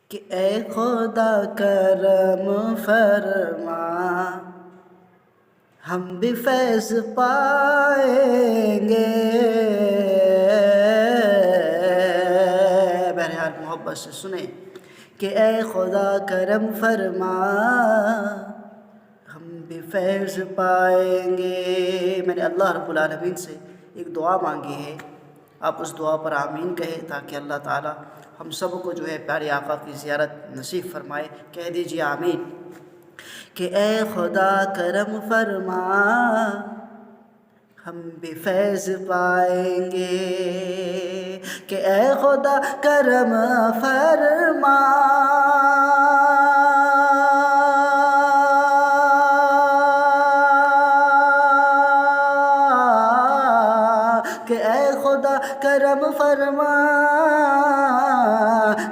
کہ اے خدا کرم فرما، ہم بھی فیض پائیں گے۔ بہرحال محبت سے سنیں کہ اے خدا کرم فرما، ہم بھی فیض پائیں گے۔ میں نے اللہ رب العالمین سے ایک دعا مانگی ہے، آپ اس دعا پر آمین کہیں تاکہ اللہ تعالی ہم سب کو جو ہے پیارے آقا کی زیارت نصیب فرمائے۔ کہہ دیجیے آمین۔ کہ اے خدا کرم فرما، ہم بھی فیض پائیں گے۔ کہ اے خدا کرم فرما، کہ اے خدا کرم فرما،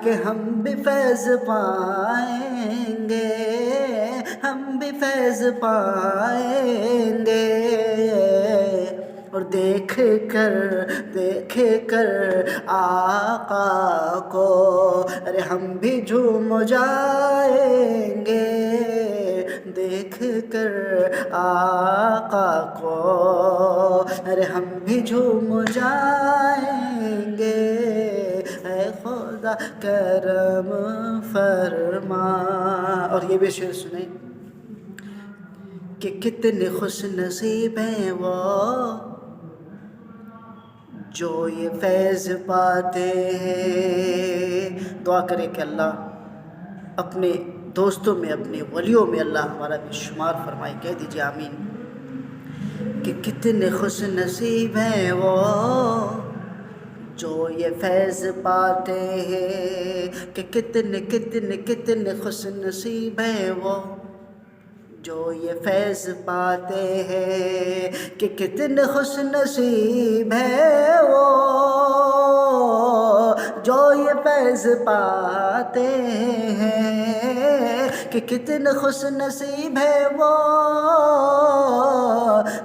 کہ ہم بھی فیض پائیں گے، ہم بھی فیض پائیں گے۔ اور دیکھ کر آقا کو، ارے ہم بھی جھوم جائیں گے۔ دیکھ کر آقا کو، ارے ہم بھی جھوم جائیں گے۔ اے خدا کرم فرما۔ اور یہ بھی شعر سنیں کہ کتنے خوش نصیب ہیں وہ جو یہ فیض پاتے ہیں۔ دعا کرے کہ اللہ اپنے دوستوں میں، اپنے ولیوں میں اللہ ہمارا بھی شمار فرمائے۔ کہہ دیجیے آمین۔ کہ کتنے خوش نصیب ہیں وہ جو یہ فیض پاتے ہیں۔ کہ کتنے خوش نصیب ہیں وہ جو یہ فیض پاتے ہیں۔ کہ کتنے خوش نصیب ہیں وہ جو یہ فیض پاتے ہیں۔ کہ کتنے خوش نصیب ہیں وہ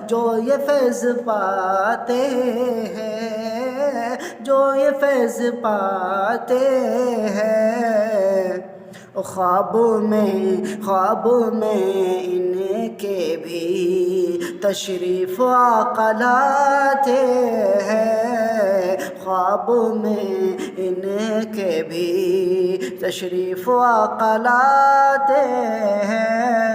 جو یہ فیض پاتے ہیں، جو یہ فیض پاتے ہیں۔ خوابوں میں ان کے بھی تشریف آقا لاتے ہیں۔ خوابوں میں ان کے بھی تشریف آقا لاتے ہیں۔